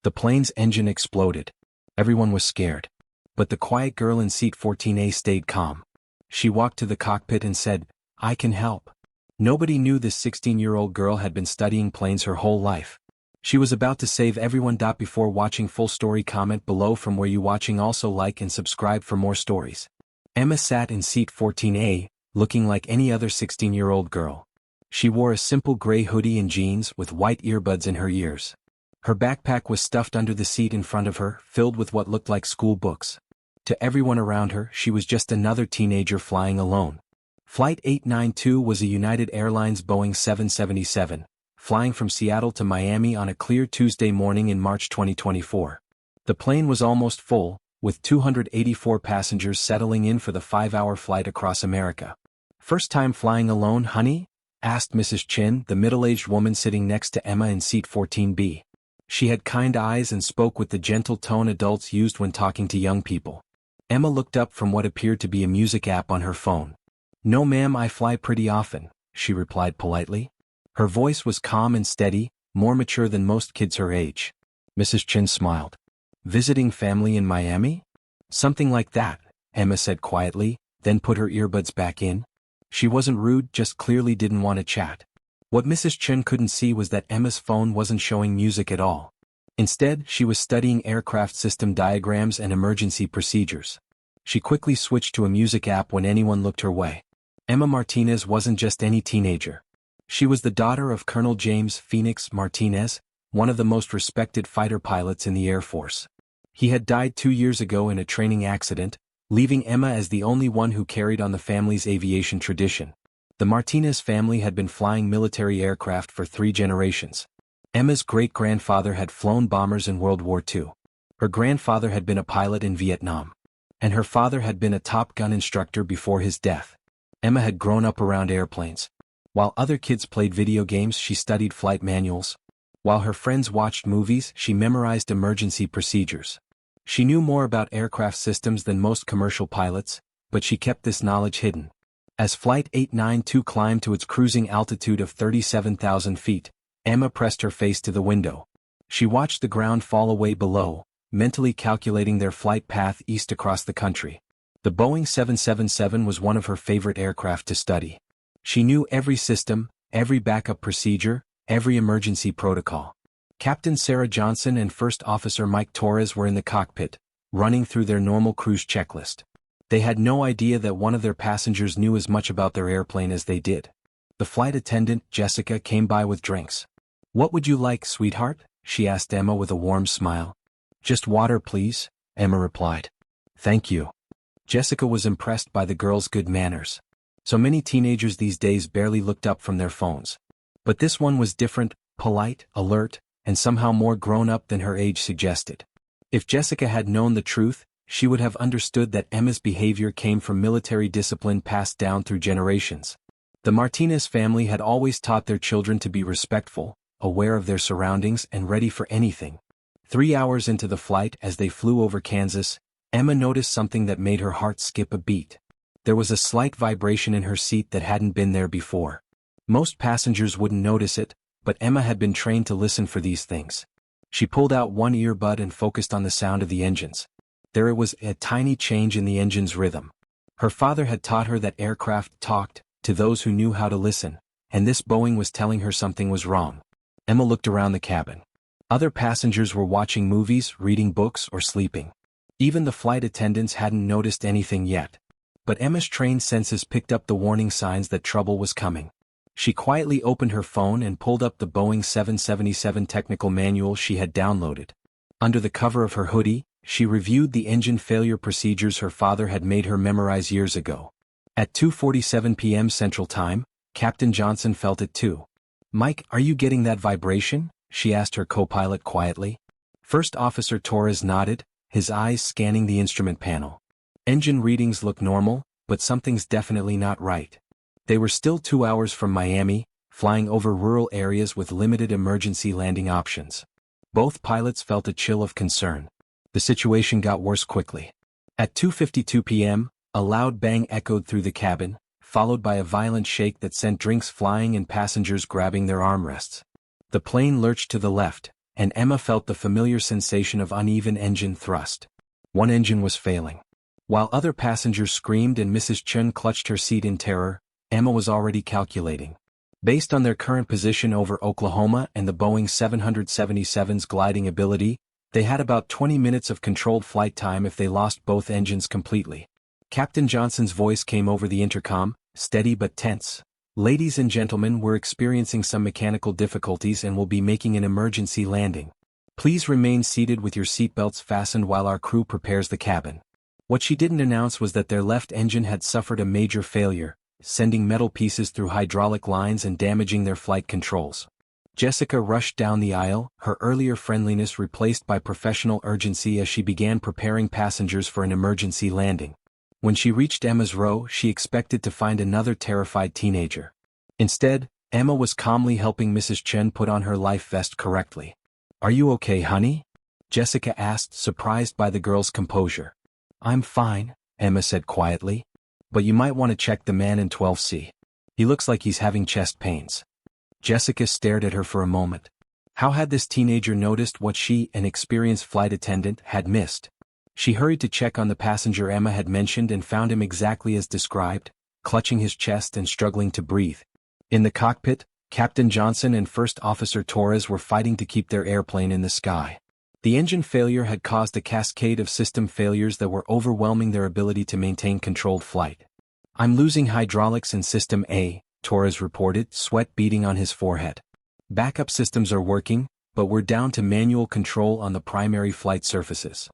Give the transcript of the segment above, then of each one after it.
The plane's engine exploded. Everyone was scared. But the quiet girl in seat 14A stayed calm. She walked to the cockpit and said, "I can help." Nobody knew this 16-year-old girl had been studying planes her whole life. She was about to save everyone. Before watching full story, comment below from where you watching. Also like and subscribe for more stories. Emma sat in seat 14A, looking like any other 16-year-old girl. She wore a simple gray hoodie and jeans with white earbuds in her ears. Her backpack was stuffed under the seat in front of her, filled with what looked like school books. To everyone around her, she was just another teenager flying alone. Flight 892 was a United Airlines Boeing 777, flying from Seattle to Miami on a clear Tuesday morning in March 2024. The plane was almost full, with 284 passengers settling in for the 5-hour flight across America. "First time flying alone, honey?" asked Mrs. Chin, the middle-aged woman sitting next to Emma in seat 14B. She had kind eyes and spoke with the gentle tone adults used when talking to young people. Emma looked up from what appeared to be a music app on her phone. "No ma'am, I fly pretty often," she replied politely. Her voice was calm and steady, more mature than most kids her age. Mrs. Chin smiled. "Visiting family in Miami?" "Something like that," Emma said quietly, then put her earbuds back in. She wasn't rude, just clearly didn't want to chat. What Mrs. Chin couldn't see was that Emma's phone wasn't showing music at all. Instead, she was studying aircraft system diagrams and emergency procedures. She quickly switched to a music app when anyone looked her way. Emma Martinez wasn't just any teenager. She was the daughter of Colonel James Phoenix Martinez, one of the most respected fighter pilots in the Air Force. He had died 2 years ago in a training accident, leaving Emma as the only one who carried on the family's aviation tradition. The Martinez family had been flying military aircraft for 3 generations. Emma's great-grandfather had flown bombers in World War II. Her grandfather had been a pilot in Vietnam. And her father had been a Top Gun instructor before his death. Emma had grown up around airplanes. While other kids played video games, she studied flight manuals. While her friends watched movies, she memorized emergency procedures. She knew more about aircraft systems than most commercial pilots, but she kept this knowledge hidden. As Flight 892 climbed to its cruising altitude of 37,000 feet, Emma pressed her face to the window. She watched the ground fall away below, mentally calculating their flight path east across the country. The Boeing 777 was one of her favorite aircraft to study. She knew every system, every backup procedure, every emergency protocol. Captain Sarah Johnson and First Officer Mike Torres were in the cockpit, running through their normal cruise checklist. They had no idea that one of their passengers knew as much about their airplane as they did. The flight attendant, Jessica, came by with drinks. "What would you like, sweetheart?" she asked Emma with a warm smile. "Just water, please," Emma replied. "Thank you." Jessica was impressed by the girl's good manners. So many teenagers these days barely looked up from their phones. But this one was different, polite, alert, and somehow more grown-up than her age suggested. If Jessica had known the truth, she would have understood that Emma's behavior came from military discipline passed down through generations. The Martinez family had always taught their children to be respectful, aware of their surroundings, and ready for anything. 3 hours into the flight, as they flew over Kansas, Emma noticed something that made her heart skip a beat. There was a slight vibration in her seat that hadn't been there before. Most passengers wouldn't notice it, but Emma had been trained to listen for these things. She pulled out one earbud and focused on the sound of the engines. There was a tiny change in the engine's rhythm. Her father had taught her that aircraft talked to those who knew how to listen, and this Boeing was telling her something was wrong. Emma looked around the cabin. Other passengers were watching movies, reading books, or sleeping. Even the flight attendants hadn't noticed anything yet. But Emma's trained senses picked up the warning signs that trouble was coming. She quietly opened her phone and pulled up the Boeing 777 technical manual she had downloaded. Under the cover of her hoodie, she reviewed the engine failure procedures her father had made her memorize years ago. At 2:47 p.m. Central Time, Captain Johnson felt it too. "Mike, are you getting that vibration?" she asked her co-pilot quietly. First Officer Torres nodded, his eyes scanning the instrument panel. Engine readings look normal, but something's definitely not right. They were still 2 hours from Miami, flying over rural areas with limited emergency landing options. Both pilots felt a chill of concern. The situation got worse quickly. At 2:52 p.m., a loud bang echoed through the cabin, followed by a violent shake that sent drinks flying and passengers grabbing their armrests. The plane lurched to the left, and Emma felt the familiar sensation of uneven engine thrust. One engine was failing. While other passengers screamed and Mrs. Chen clutched her seat in terror, Emma was already calculating. Based on their current position over Oklahoma and the Boeing 777's gliding ability, they had about 20 minutes of controlled flight time if they lost both engines completely. Captain Johnson's voice came over the intercom, steady but tense. "Ladies and gentlemen, we're experiencing some mechanical difficulties and will be making an emergency landing. Please remain seated with your seatbelts fastened while our crew prepares the cabin." What she didn't announce was that their left engine had suffered a major failure, sending metal pieces through hydraulic lines and damaging their flight controls. Jessica rushed down the aisle, her earlier friendliness replaced by professional urgency as she began preparing passengers for an emergency landing. When she reached Emma's row, she expected to find another terrified teenager. Instead, Emma was calmly helping Mrs. Chen put on her life vest correctly. "Are you okay, honey?" Jessica asked, surprised by the girl's composure. "I'm fine," Emma said quietly. "But you might want to check the man in 12C. He looks like he's having chest pains." Jessica stared at her for a moment. How had this teenager noticed what she, an experienced flight attendant, had missed? She hurried to check on the passenger Emma had mentioned and found him exactly as described, clutching his chest and struggling to breathe. In the cockpit, Captain Johnson and First Officer Torres were fighting to keep their airplane in the sky. The engine failure had caused a cascade of system failures that were overwhelming their ability to maintain controlled flight. "I'm losing hydraulics in System A," Torres reported, sweat beading on his forehead. "Backup systems are working, but we're down to manual control on the primary flight surfaces."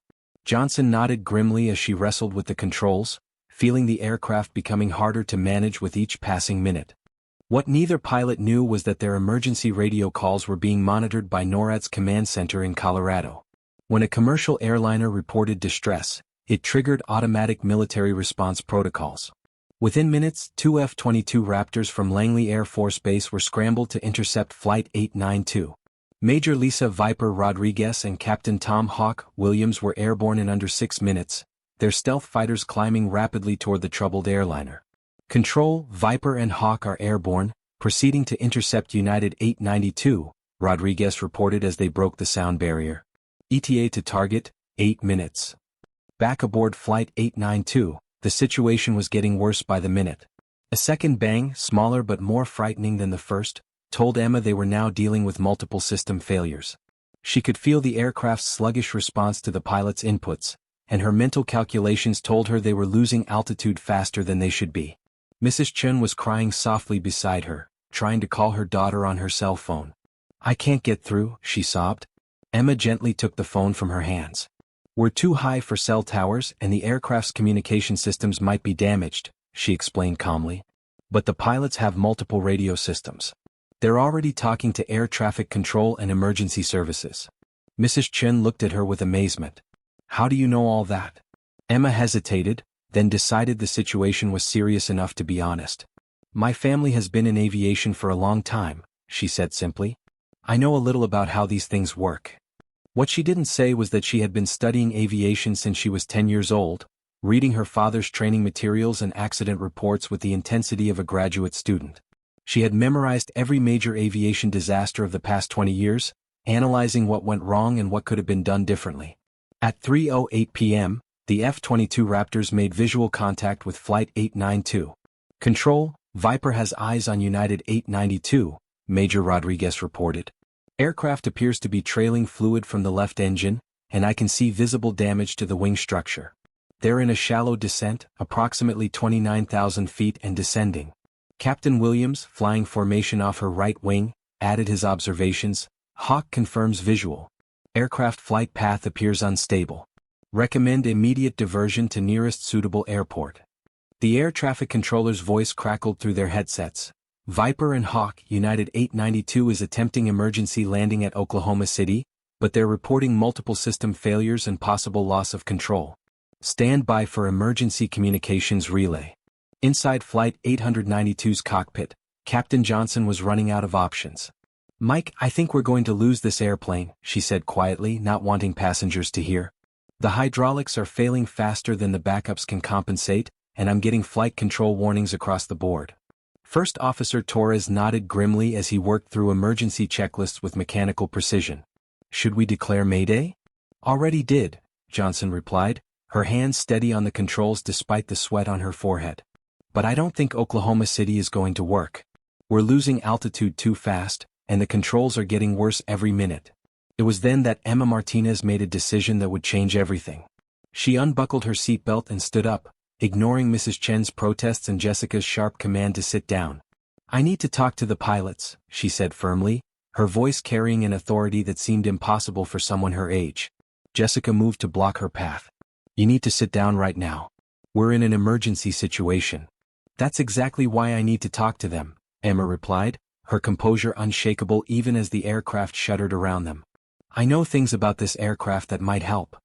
Johnson nodded grimly as she wrestled with the controls, feeling the aircraft becoming harder to manage with each passing minute. What neither pilot knew was that their emergency radio calls were being monitored by NORAD's command center in Colorado. When a commercial airliner reported distress, it triggered automatic military response protocols. Within minutes, 2 F-22 Raptors from Langley Air Force Base were scrambled to intercept Flight 892. Major Lisa Viper Rodriguez and Captain Tom Hawk Williams were airborne in under 6 minutes, their stealth fighters climbing rapidly toward the troubled airliner. "Control, Viper and Hawk are airborne, proceeding to intercept United 892, Rodriguez reported as they broke the sound barrier. ETA to target, 8 minutes. Back aboard Flight 892, the situation was getting worse by the minute. A second bang, smaller but more frightening than the first, told Emma they were now dealing with multiple system failures. She could feel the aircraft's sluggish response to the pilot's inputs, and her mental calculations told her they were losing altitude faster than they should be. Mrs. Chen was crying softly beside her, trying to call her daughter on her cell phone. "I can't get through," she sobbed. Emma gently took the phone from her hands. "We're too high for cell towers and the aircraft's communication systems might be damaged," she explained calmly. "But the pilots have multiple radio systems. They're already talking to air traffic control and emergency services." Mrs. Chen looked at her with amazement. "How do you know all that?" Emma hesitated, then decided the situation was serious enough to be honest. "My family has been in aviation for a long time," she said simply. "I know a little about how these things work." What she didn't say was that she had been studying aviation since she was 10 years old, reading her father's training materials and accident reports with the intensity of a graduate student. She had memorized every major aviation disaster of the past 20 years, analyzing what went wrong and what could have been done differently. At 3:08 p.m., the F-22 Raptors made visual contact with Flight 892. "Control, Viper has eyes on United 892, Major Rodriguez reported. "Aircraft appears to be trailing fluid from the left engine, and I can see visible damage to the wing structure. They're in a shallow descent, approximately 29,000 feet and descending." Captain Williams, flying formation off her right wing, added his observations. "Hawk confirms visual. Aircraft flight path appears unstable. Recommend immediate diversion to nearest suitable airport." The air traffic controller's voice crackled through their headsets. "Viper and Hawk, United 892 is attempting emergency landing at Oklahoma City, but they're reporting multiple system failures and possible loss of control. Stand by for emergency communications relay." Inside Flight 892's cockpit, Captain Johnson was running out of options. "Mike, I think we're going to lose this airplane," she said quietly, not wanting passengers to hear. "The hydraulics are failing faster than the backups can compensate, and I'm getting flight control warnings across the board." First Officer Torres nodded grimly as he worked through emergency checklists with mechanical precision. Should we declare Mayday? Already did, Johnson replied, her hands steady on the controls despite the sweat on her forehead. But I don't think Oklahoma City is going to work. We're losing altitude too fast, and the controls are getting worse every minute. It was then that Emma Martinez made a decision that would change everything. She unbuckled her seatbelt and stood up, ignoring Mrs. Chen's protests and Jessica's sharp command to sit down. I need to talk to the pilots, she said firmly, her voice carrying an authority that seemed impossible for someone her age. Jessica moved to block her path. You need to sit down right now. We're in an emergency situation. That's exactly why I need to talk to them, Emma replied, her composure unshakable even as the aircraft shuddered around them. I know things about this aircraft that might help.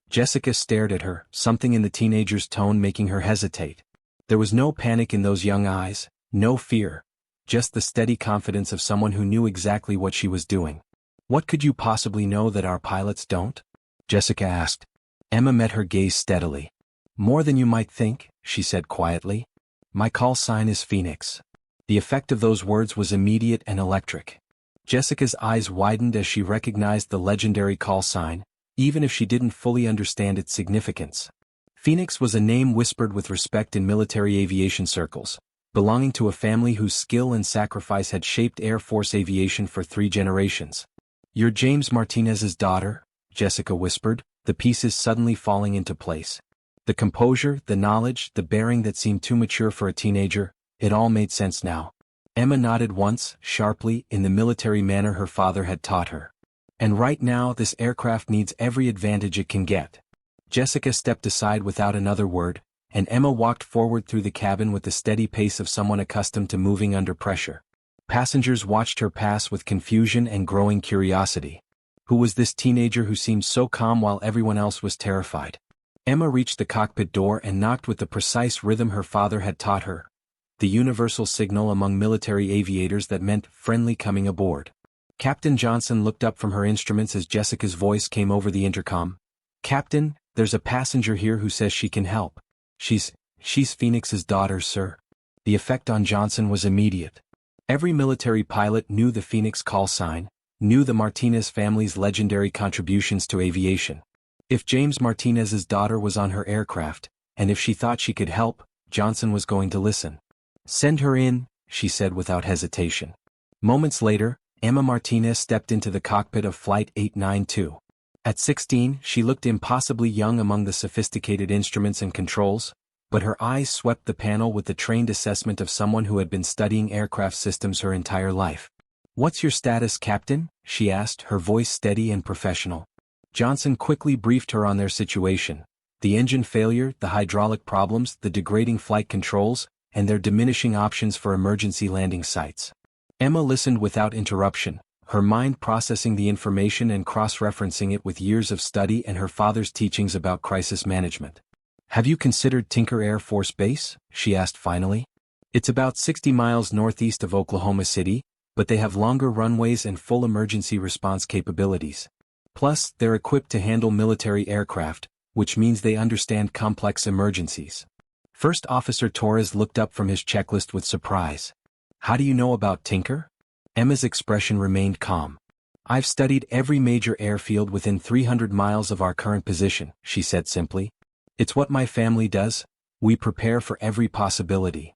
Jessica stared at her, something in the teenager's tone making her hesitate. There was no panic in those young eyes, no fear, just the steady confidence of someone who knew exactly what she was doing. What could you possibly know that our pilots don't? Jessica asked. Emma met her gaze steadily. More than you might think, she said quietly. My call sign is Phoenix. The effect of those words was immediate and electric. Jessica's eyes widened as she recognized the legendary call sign, even if she didn't fully understand its significance. Phoenix was a name whispered with respect in military aviation circles, belonging to a family whose skill and sacrifice had shaped Air Force aviation for 3 generations. You're James Martinez's daughter, Jessica whispered, the pieces suddenly falling into place. The composure, the knowledge, the bearing that seemed too mature for a teenager, it all made sense now. Emma nodded once, sharply, in the military manner her father had taught her. And right now this aircraft needs every advantage it can get. Jessica stepped aside without another word, and Emma walked forward through the cabin with the steady pace of someone accustomed to moving under pressure. Passengers watched her pass with confusion and growing curiosity. Who was this teenager who seemed so calm while everyone else was terrified? Emma reached the cockpit door and knocked with the precise rhythm her father had taught her, the universal signal among military aviators that meant friendly coming aboard. Captain Johnson looked up from her instruments as Jessica's voice came over the intercom. Captain, there's a passenger here who says she can help. She's Phoenix's daughter, sir. The effect on Johnson was immediate. Every military pilot knew the Phoenix call sign, knew the Martinez family's legendary contributions to aviation. If James Martinez's daughter was on her aircraft, and if she thought she could help, Johnson was going to listen. Send her in, she said without hesitation. Moments later, Emma Martinez stepped into the cockpit of Flight 892. At 16, she looked impossibly young among the sophisticated instruments and controls, but her eyes swept the panel with the trained assessment of someone who had been studying aircraft systems her entire life. What's your status, Captain? She asked, her voice steady and professional. Johnson quickly briefed her on their situation, the engine failure, the hydraulic problems, the degrading flight controls, and their diminishing options for emergency landing sites. Emma listened without interruption, her mind processing the information and cross-referencing it with years of study and her father's teachings about crisis management. Have you considered Tinker Air Force Base? She asked finally. It's about 60 miles northeast of Oklahoma City, but they have longer runways and full emergency response capabilities. Plus, they're equipped to handle military aircraft, which means they understand complex emergencies. First Officer Torres looked up from his checklist with surprise. How do you know about Tinker? Emma's expression remained calm. I've studied every major airfield within 300 miles of our current position, she said simply. It's what my family does. We prepare for every possibility.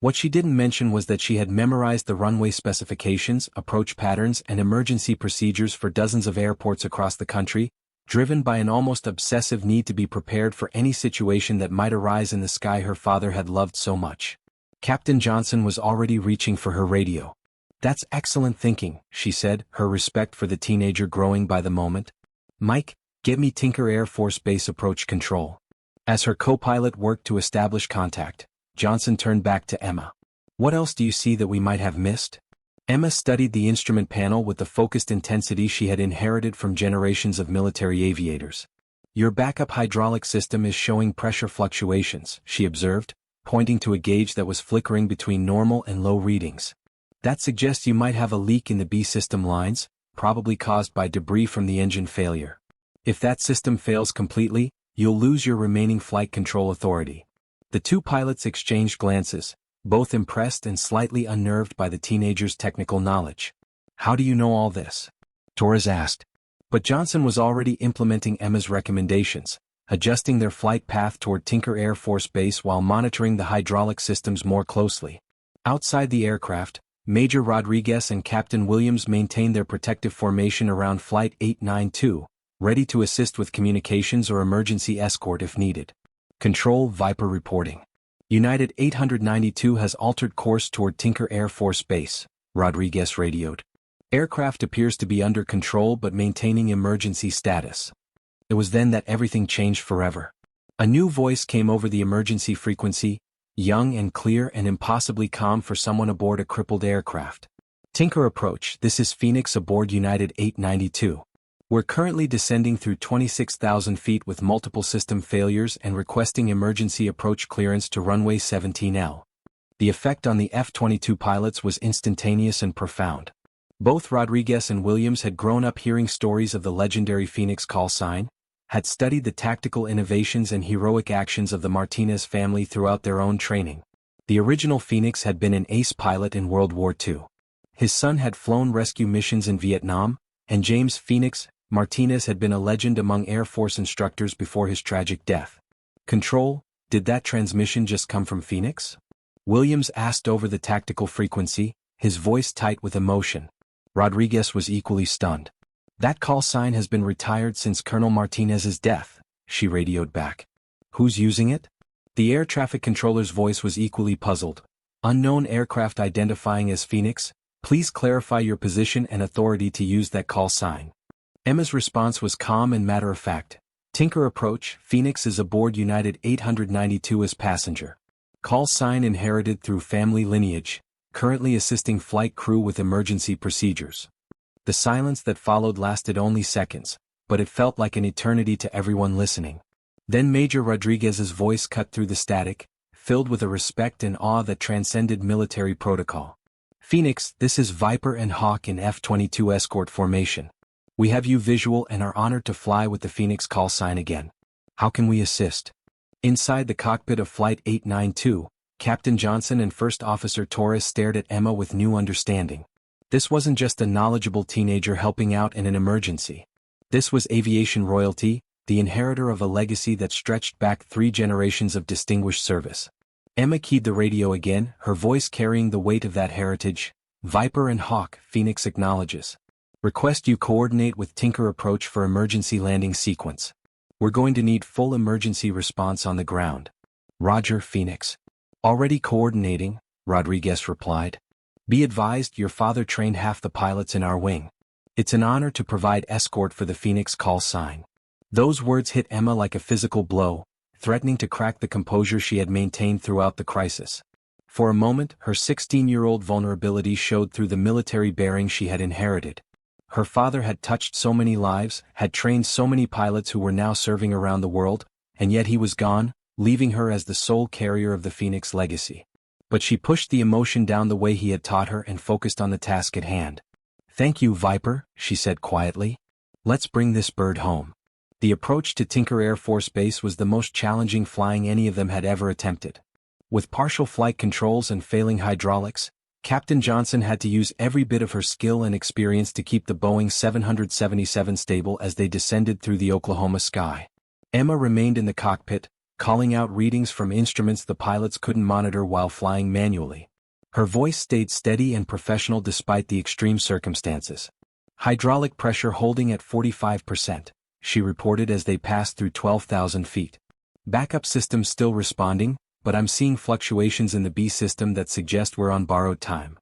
What she didn't mention was that she had memorized the runway specifications, approach patterns, and emergency procedures for dozens of airports across the country, driven by an almost obsessive need to be prepared for any situation that might arise in the sky her father had loved so much. Captain Johnson was already reaching for her radio. That's excellent thinking, she said, her respect for the teenager growing by the moment. Mike, get me Tinker Air Force Base approach control. As her co-pilot worked to establish contact, Johnson turned back to Emma. What else do you see that we might have missed? Emma studied the instrument panel with the focused intensity she had inherited from generations of military aviators. Your backup hydraulic system is showing pressure fluctuations, she observed, pointing to a gauge that was flickering between normal and low readings. That suggests you might have a leak in the B system lines, probably caused by debris from the engine failure. If that system fails completely, you'll lose your remaining flight control authority. The two pilots exchanged glances, both impressed and slightly unnerved by the teenager's technical knowledge. How do you know all this? Torres asked. But Johnson was already implementing Emma's recommendations, adjusting their flight path toward Tinker Air Force Base while monitoring the hydraulic systems more closely. Outside the aircraft, Major Rodriguez and Captain Williams maintained their protective formation around Flight 892, ready to assist with communications or emergency escort if needed. Control Viper reporting. United 892 has altered course toward Tinker Air Force Base, Rodriguez radioed. Aircraft appears to be under control but maintaining emergency status. It was then that everything changed forever. A new voice came over the emergency frequency, young and clear and impossibly calm for someone aboard a crippled aircraft. Tinker approach, this is Phoenix aboard United 892. We're currently descending through 26,000 feet with multiple system failures and requesting emergency approach clearance to runway 17L. The effect on the F-22 pilots was instantaneous and profound. Both Rodriguez and Williams had grown up hearing stories of the legendary Phoenix call sign, had studied the tactical innovations and heroic actions of the Martinez family throughout their own training. The original Phoenix had been an ace pilot in World War II. His son had flown rescue missions in Vietnam, and James Phoenix Martinez had been a legend among Air Force instructors before his tragic death. Control, did that transmission just come from Phoenix? Williams asked over the tactical frequency, his voice tight with emotion. Rodriguez was equally stunned. That call sign has been retired since Colonel Martinez's death, she radioed back. Who's using it? The air traffic controller's voice was equally puzzled. Unknown aircraft identifying as Phoenix, please clarify your position and authority to use that call sign. Emma's response was calm and matter-of-fact. Tinker approach, Phoenix is aboard United 892 as passenger. Call sign inherited through family lineage, currently assisting flight crew with emergency procedures. The silence that followed lasted only seconds, but it felt like an eternity to everyone listening. Then Major Rodriguez's voice cut through the static, filled with a respect and awe that transcended military protocol. Phoenix, this is Viper and Hawk in F-22 escort formation. We have you visual and are honored to fly with the Phoenix call sign again. How can we assist? Inside the cockpit of Flight 892, Captain Johnson and First Officer Torres stared at Emma with new understanding. This wasn't just a knowledgeable teenager helping out in an emergency. This was aviation royalty, the inheritor of a legacy that stretched back 3 generations of distinguished service. Emma keyed the radio again, her voice carrying the weight of that heritage. Viper and Hawk, Phoenix acknowledges. Request you coordinate with Tinker approach for emergency landing sequence. We're going to need full emergency response on the ground. Roger, Phoenix. Already coordinating, Rodriguez replied. Be advised, your father trained half the pilots in our wing. It's an honor to provide escort for the Phoenix call sign. Those words hit Emma like a physical blow, threatening to crack the composure she had maintained throughout the crisis. For a moment, her 16-year-old vulnerability showed through the military bearing she had inherited. Her father had touched so many lives, had trained so many pilots who were now serving around the world, and yet he was gone, leaving her as the sole carrier of the Phoenix legacy. But she pushed the emotion down the way he had taught her and focused on the task at hand. Thank you, Viper, she said quietly. Let's bring this bird home. The approach to Tinker Air Force Base was the most challenging flying any of them had ever attempted. With partial flight controls and failing hydraulics, Captain Johnson had to use every bit of her skill and experience to keep the Boeing 777 stable as they descended through the Oklahoma sky. Emma remained in the cockpit, calling out readings from instruments the pilots couldn't monitor while flying manually. Her voice stayed steady and professional despite the extreme circumstances. Hydraulic pressure holding at 45%, she reported as they passed through 12,000 feet. Backup systems still responding, but I'm seeing fluctuations in the B system that suggest we're on borrowed time.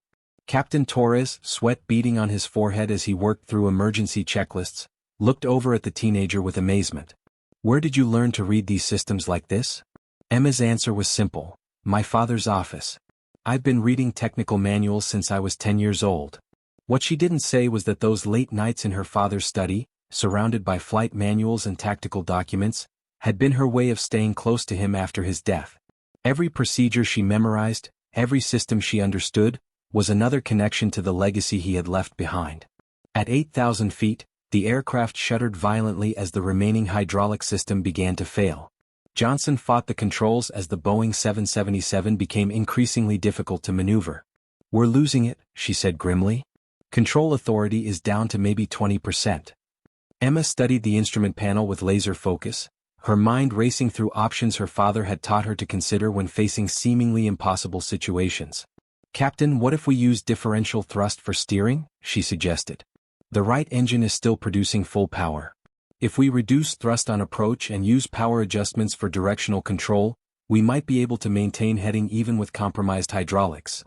Captain Torres, sweat beading on his forehead as he worked through emergency checklists, looked over at the teenager with amazement. Where did you learn to read these systems like this? Emma's answer was simple. My father's office. I've been reading technical manuals since I was 10 years old. What she didn't say was that those late nights in her father's study, surrounded by flight manuals and tactical documents, had been her way of staying close to him after his death. Every procedure she memorized, every system she understood, was another connection to the legacy he had left behind. At 8,000 feet, the aircraft shuddered violently as the remaining hydraulic system began to fail. Johnson fought the controls as the Boeing 777 became increasingly difficult to maneuver. We're losing it, she said grimly. Control authority is down to maybe 20%. Emma studied the instrument panel with laser focus, her mind racing through options her father had taught her to consider when facing seemingly impossible situations. "Captain, what if we use differential thrust for steering?" she suggested. "The right engine is still producing full power. If we reduce thrust on approach and use power adjustments for directional control, we might be able to maintain heading even with compromised hydraulics."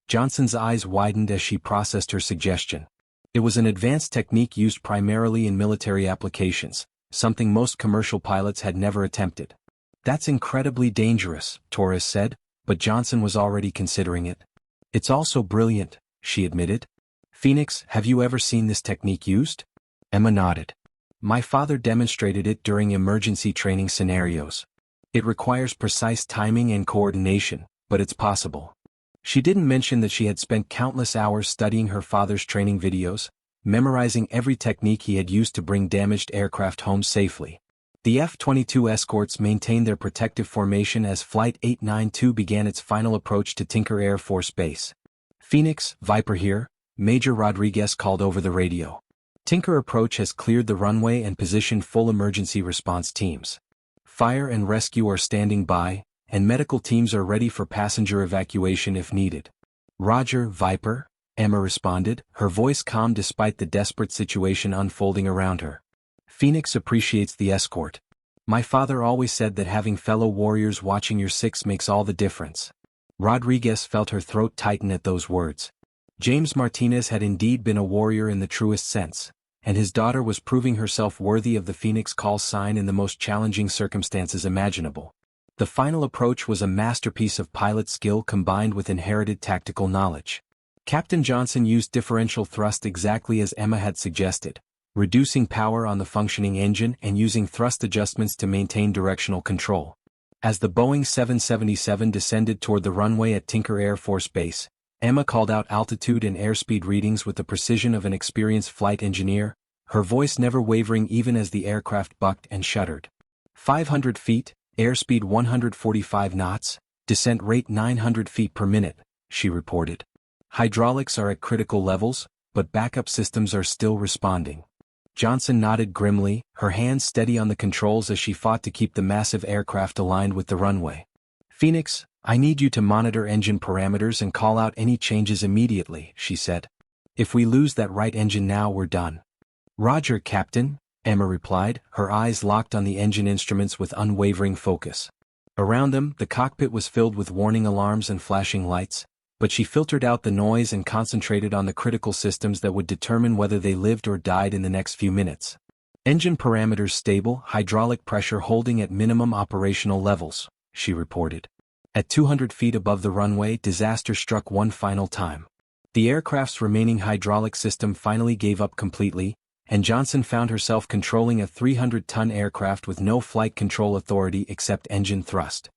Johnson's eyes widened as she processed her suggestion. It was an advanced technique used primarily in military applications, something most commercial pilots had never attempted. "That's incredibly dangerous," Torres said, but Johnson was already considering it. "It's also brilliant," she admitted. "Phoenix, have you ever seen this technique used?" Emma nodded. "My father demonstrated it during emergency training scenarios. It requires precise timing and coordination, but it's possible." She didn't mention that she had spent countless hours studying her father's training videos, memorizing every technique he had used to bring damaged aircraft home safely. The F-22 escorts maintained their protective formation as Flight 892 began its final approach to Tinker Air Force Base. "Phoenix, Viper here," Major Rodriguez called over the radio. "Tinker approach has cleared the runway and positioned full emergency response teams. Fire and rescue are standing by, and medical teams are ready for passenger evacuation if needed." "Roger, Viper," Emma responded, her voice calm despite the desperate situation unfolding around her. "Phoenix appreciates the escort. My father always said that having fellow warriors watching your six makes all the difference." Rodriguez felt her throat tighten at those words. James Martinez had indeed been a warrior in the truest sense, and his daughter was proving herself worthy of the Phoenix call sign in the most challenging circumstances imaginable. The final approach was a masterpiece of pilot skill combined with inherited tactical knowledge. Captain Johnson used differential thrust exactly as Emma had suggested, reducing power on the functioning engine and using thrust adjustments to maintain directional control. As the Boeing 777 descended toward the runway at Tinker Air Force Base, Emma called out altitude and airspeed readings with the precision of an experienced flight engineer, her voice never wavering even as the aircraft bucked and shuddered. 500 feet, airspeed 145 knots, descent rate 900 feet per minute, she reported. "Hydraulics are at critical levels, but backup systems are still responding." Johnson nodded grimly, her hands steady on the controls as she fought to keep the massive aircraft aligned with the runway. "Phoenix, I need you to monitor engine parameters and call out any changes immediately," she said. "If we lose that right engine now, we're done." "Roger, Captain," Emma replied, her eyes locked on the engine instruments with unwavering focus. Around them, the cockpit was filled with warning alarms and flashing lights, but she filtered out the noise and concentrated on the critical systems that would determine whether they lived or died in the next few minutes. "Engine parameters stable, hydraulic pressure holding at minimum operational levels," she reported. At 200 feet above the runway, disaster struck one final time. The aircraft's remaining hydraulic system finally gave up completely, and Johnson found herself controlling a 300-ton aircraft with no flight control authority except engine thrust.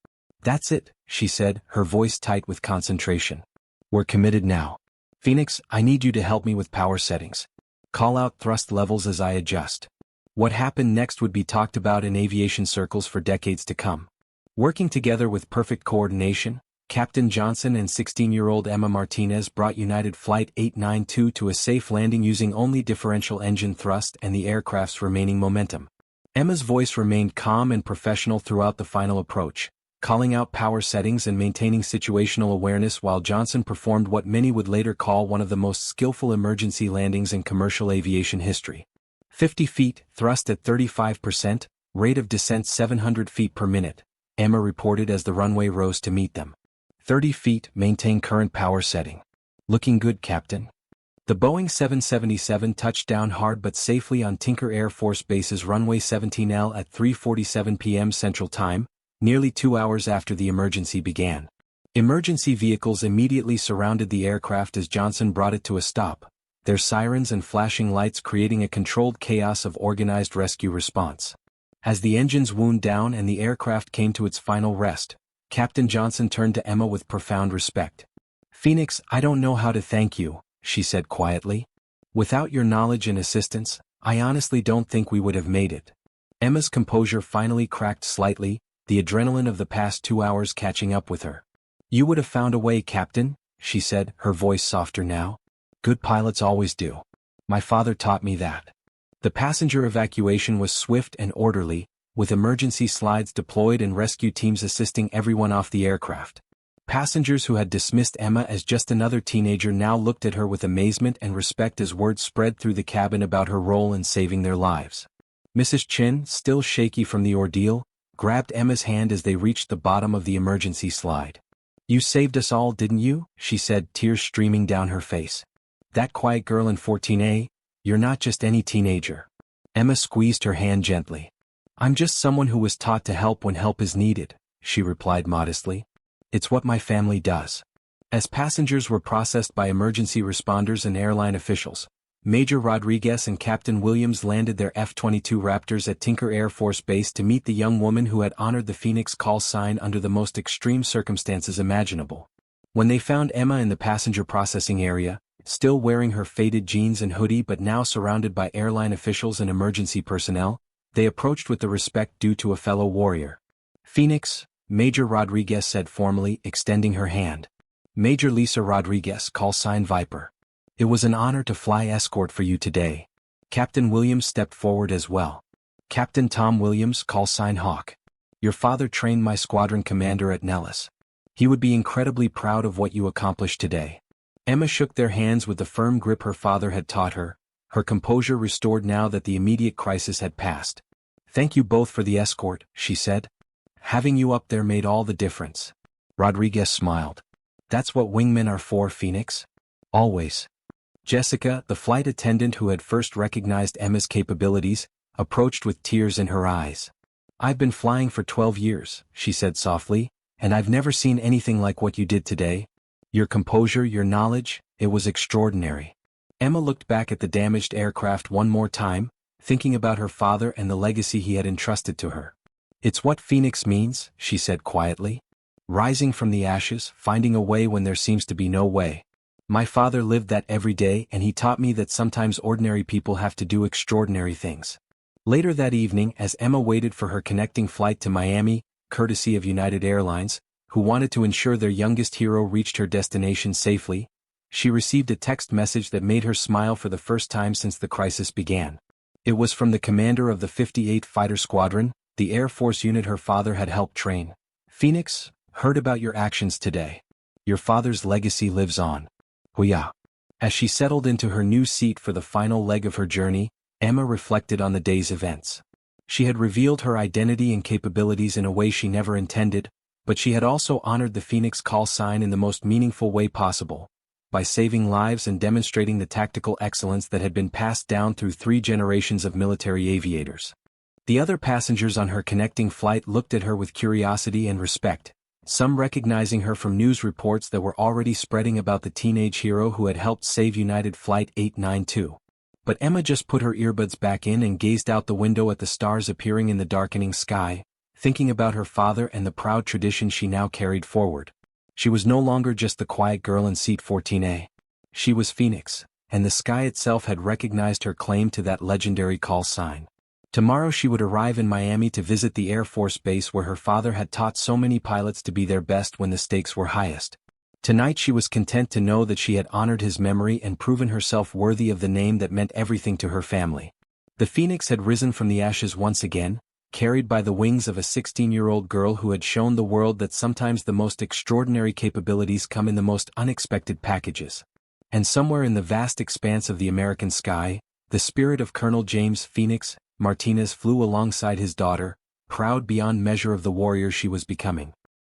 "That's it," she said, her voice tight with concentration. "We're committed now. Phoenix, I need you to help me with power settings. Call out thrust levels as I adjust." What happened next would be talked about in aviation circles for decades to come. Working together with perfect coordination, Captain Johnson and 16-year-old Emma Martinez brought United Flight 892 to a safe landing using only differential engine thrust and the aircraft's remaining momentum. Emma's voice remained calm and professional throughout the final approach, calling out power settings and maintaining situational awareness while Johnson performed what many would later call one of the most skillful emergency landings in commercial aviation history. 50 feet, thrust at 35%, rate of descent 700 feet per minute, Emma reported as the runway rose to meet them. 30 feet, maintain current power setting. "Looking good, Captain." The Boeing 777 touched down hard but safely on Tinker Air Force Base's runway 17L at 3:47 p.m. Central Time, nearly 2 hours after the emergency began. Emergency vehicles immediately surrounded the aircraft as Johnson brought it to a stop, their sirens and flashing lights creating a controlled chaos of organized rescue response. As the engines wound down and the aircraft came to its final rest, Captain Johnson turned to Emma with profound respect. "Phoenix, I don't know how to thank you," she said quietly. "Without your knowledge and assistance, I honestly don't think we would have made it." Emma's composure finally cracked slightly, the adrenaline of the past 2 hours catching up with her. "You would have found a way, Captain," she said, her voice softer now. "Good pilots always do. My father taught me that." The passenger evacuation was swift and orderly, with emergency slides deployed and rescue teams assisting everyone off the aircraft. Passengers who had dismissed Emma as just another teenager now looked at her with amazement and respect as word spread through the cabin about her role in saving their lives. Mrs. Chin, still shaky from the ordeal, grabbed Emma's hand as they reached the bottom of the emergency slide. "You saved us all, didn't you?" she said, tears streaming down her face. "That quiet girl in 14A, you're not just any teenager." Emma squeezed her hand gently. "I'm just someone who was taught to help when help is needed," she replied modestly. "It's what my family does." As passengers were processed by emergency responders and airline officials, Major Rodriguez and Captain Williams landed their F-22 Raptors at Tinker Air Force Base to meet the young woman who had honored the Phoenix call sign under the most extreme circumstances imaginable. When they found Emma in the passenger processing area, still wearing her faded jeans and hoodie but now surrounded by airline officials and emergency personnel, they approached with the respect due to a fellow warrior. "Phoenix," Major Rodriguez said formally, extending her hand. "Major Lisa Rodriguez, call sign Viper. It was an honor to fly escort for you today." Captain Williams stepped forward as well. "Captain Tom Williams, call sign Hawk. Your father trained my squadron commander at Nellis. He would be incredibly proud of what you accomplished today." Emma shook their hands with the firm grip her father had taught her, her composure restored now that the immediate crisis had passed. "Thank you both for the escort," she said. "Having you up there made all the difference." Rodriguez smiled. "That's what wingmen are for, Phoenix. Always." Jessica, the flight attendant who had first recognized Emma's capabilities, approached with tears in her eyes. "I've been flying for 12 years, she said softly, "and I've never seen anything like what you did today. Your composure, your knowledge, it was extraordinary." Emma looked back at the damaged aircraft one more time, thinking about her father and the legacy he had entrusted to her. "It's what Phoenix means," she said quietly. "Rising from the ashes, finding a way when there seems to be no way. My father lived that every day and he taught me that sometimes ordinary people have to do extraordinary things." Later that evening, as Emma waited for her connecting flight to Miami, courtesy of United Airlines, who wanted to ensure their youngest hero reached her destination safely, she received a text message that made her smile for the first time since the crisis began. It was from the commander of the 58th Fighter Squadron, the Air Force unit her father had helped train. "Phoenix, heard about your actions today. Your father's legacy lives on. Huya." As she settled into her new seat for the final leg of her journey, Emma reflected on the day's events. She had revealed her identity and capabilities in a way she never intended, but she had also honored the Phoenix call sign in the most meaningful way possible, by saving lives and demonstrating the tactical excellence that had been passed down through 3 generations of military aviators. The other passengers on her connecting flight looked at her with curiosity and respect, some recognizing her from news reports that were already spreading about the teenage hero who had helped save United Flight 892. But Emma just put her earbuds back in and gazed out the window at the stars appearing in the darkening sky, thinking about her father and the proud tradition she now carried forward. She was no longer just the quiet girl in seat 14A. She was Phoenix, and the sky itself had recognized her claim to that legendary call sign. Tomorrow she would arrive in Miami to visit the Air Force Base where her father had taught so many pilots to be their best when the stakes were highest. Tonight she was content to know that she had honored his memory and proven herself worthy of the name that meant everything to her family. The Phoenix had risen from the ashes once again, carried by the wings of a 16-year-old girl who had shown the world that sometimes the most extraordinary capabilities come in the most unexpected packages. And somewhere in the vast expanse of the American sky, the spirit of Colonel James Phoenix Martinez flew alongside his daughter, proud beyond measure of the warrior she was becoming.